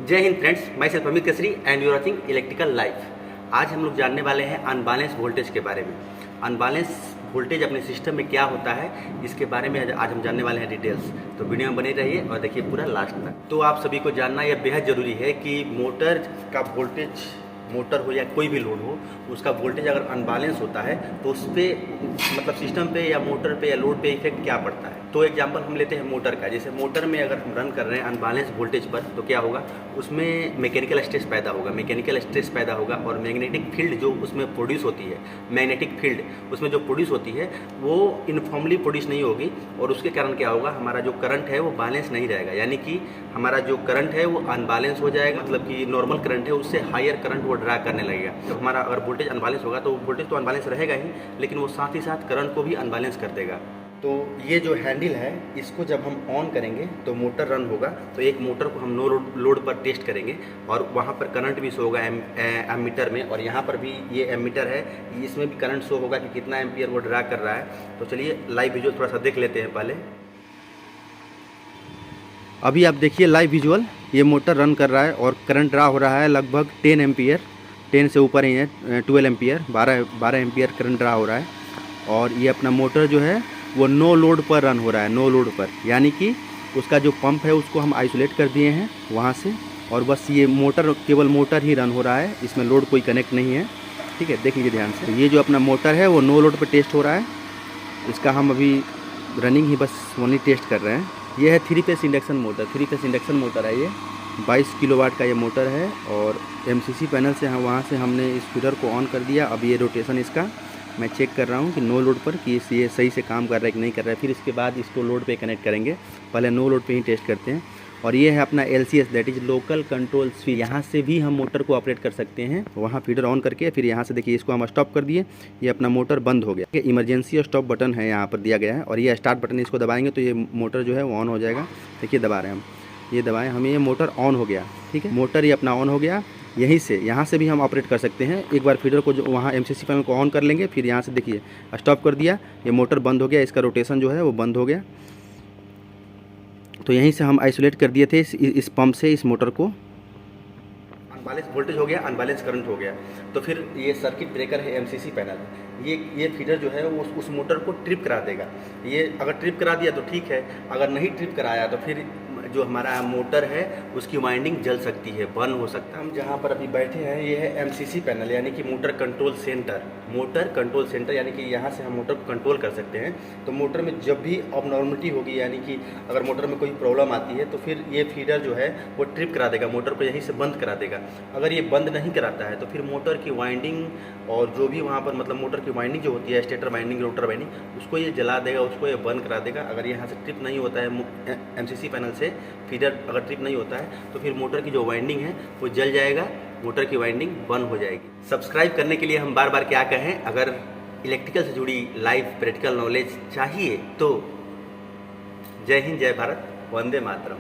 जय Hind friends, myself Amit Kesari and you are watching electrical life. आज हम लोग जानने वाले हैं अनबैलेंस वोल्टेज के बारे में। अनबैलेंस वोल्टेज अपने सिस्टम में क्या होता है, इसके बारे में आज हम जानने वाले हैं डिटेल्स। तो वीडियो में बने रहिए और देखिए पूरा लास्ट तक। तो आप सभी को जानना यह बेहद ज़रूरी है कि मोटर का वोल्टेज, मोटर हो या कोई भी लोड हो, उसका वोल्टेज अगर अनबैलेंस होता है तो उस पर मतलब सिस्टम पे या मोटर पे या लोड पे इफेक्ट क्या पड़ता है। तो एग्जांपल हम लेते हैं मोटर का। जैसे मोटर में अगर हम रन कर रहे हैं अनबैलेंस वोल्टेज पर तो क्या होगा, उसमें मैकेनिकल स्ट्रेस पैदा होगा। मैकेनिकल स्ट्रेस पैदा होगा और मैग्नेटिक फील्ड जो उसमें प्रोड्यूस होती है, मैग्नेटिक फील्ड उसमें जो प्रोड्यूस होती है वो यूनिफॉर्मली प्रोड्यूस नहीं होगी और उसके कारण क्या होगा, हमारा जो करंट है वो बैलेंस नहीं रहेगा। यानी कि हमारा जो करंट है वो अनबैलेंस हो जाएगा। मतलब कि नॉर्मल करंट है उससे हायर करंट वो ड्रा करने लगेगा। तो हमारा अगर वोल्टेज अनबैलेंस होगा तो वोल्टेज तो अनबैलेंस रहेगा ही, लेकिन वो साथ ही साथ करंट को भी अनबैलेंस कर देगा। तो ये जो हैंडल है इसको जब हम ऑन करेंगे तो मोटर रन होगा। तो एक मोटर को हम नो लोड पर टेस्ट करेंगे और वहाँ पर करंट भी शो होगा एमीटर में, और यहाँ पर भी ये एमीटर है, इसमें भी करंट शो होगा कि कितना एम्पियर वो ड्रा कर रहा है। तो चलिए लाइव विजुअल थोड़ा सा देख लेते हैं पहले। अभी आप देखिए लाइव विजुअल, ये मोटर रन कर रहा है और करंट ड्रा हो रहा है लगभग 10 एम्पियर, 10 से ऊपर ही है, 12 एम्पियर, 12 एम्पियर करंट ड्रा हो रहा है। और ये अपना मोटर जो है वो नो लोड पर रन हो रहा है, नो लोड पर, यानी कि उसका जो पंप है उसको हम आइसोलेट कर दिए हैं वहाँ से, और बस ये मोटर, केवल मोटर ही रन हो रहा है, इसमें लोड कोई कनेक्ट नहीं है। ठीक है, देख लीजिए ध्यान से। ये जो अपना मोटर है वो नो लोड पर टेस्ट हो रहा है, इसका हम अभी रनिंग ही बस ओनली टेस्ट कर रहे हैं। ये है 3 phase induction motor, 3 phase induction motor है ये, 22 किलोवाट का ये मोटर है। और एमसीसी पैनल से हम वहाँ से हमने इस फीडर को ऑन कर दिया। अब ये रोटेशन इसका मैं चेक कर रहा हूँ कि नो लोड पर कि ये सही से काम कर रहा है कि नहीं कर रहा है। फिर इसके बाद इसको लोड पे कनेक्ट करेंगे, पहले नो लोड पे ही टेस्ट करते हैं। और ये है अपना LCS, that is local control switch. यहाँ से भी हम मोटर को ऑपरेट कर सकते हैं, वहाँ फीडर ऑन करके फिर यहाँ से देखिए इसको हम स्टॉप कर दिए, ये अपना मोटर बंद हो गया। इमरजेंसी स्टॉप बटन है यहाँ पर दिया गया है, और ये स्टार्ट बटन, इसको दबाएंगे तो ये मोटर जो है वो ऑन हो जाएगा। देखिए दबा रहे हैं हम, ये दबाएँ हम, ये मोटर ऑन हो गया। ठीक है, मोटर ये अपना ऑन हो गया। यहीं से, यहाँ से भी हम ऑपरेट कर सकते हैं। एक बार फीडर को जो वहाँ एमसीसी पैनल को ऑन कर लेंगे, फिर यहाँ से देखिए स्टॉप कर दिया, ये मोटर बंद हो गया, इसका रोटेशन जो है वो बंद हो गया। तो यहीं से हम आइसोलेट कर दिए थे इस पंप से इस मोटर को। अनबैलेंस वोल्टेज हो गया, अनबैलेंस करंट हो गया। तो फिर ये सर्किट ब्रेकर है एमसीसी पैनल, ये फीडर जो है वो उस मोटर को ट्रिप करा देगा। ये अगर ट्रिप करा दिया तो ठीक है, अगर नहीं ट्रिप कराया तो फिर जो हमारा मोटर है उसकी वाइंडिंग जल सकती है, बर्न हो सकता है। हम जहाँ पर अभी बैठे हैं ये है एमसीसी पैनल, यानी कि motor control centre. Motor control centre यानी कि यहाँ से हम मोटर को कंट्रोल कर सकते हैं। तो मोटर में जब भी अबनॉर्मलिटी होगी, यानी कि अगर मोटर में कोई प्रॉब्लम आती है तो फिर ये फीडर जो है वो ट्रिप करा देगा, मोटर को यहीं से बंद करा देगा। अगर ये बंद नहीं कराता है तो फिर मोटर की वाइंडिंग और जो भी वहाँ पर मतलब मोटर की वाइंडिंग जो होती है, स्टेटर वाइंडिंग, रोटर वाइंडिंग, उसको ये जला देगा, उसको ये बंद करा देगा। अगर यहाँ से ट्रिप नहीं होता है एमसीसी पैनल से फीडर, अगर ट्रिप नहीं होता है तो फिर मोटर की जो वाइंडिंग है वो जल जाएगा, मोटर की वाइंडिंग बंद हो जाएगी। सब्सक्राइब करने के लिए हम बार बार क्या कहें, अगर इलेक्ट्रिकल से जुड़ी लाइव प्रैक्टिकल नॉलेज चाहिए तो जय हिंद, जय भारत, वंदे मातरम।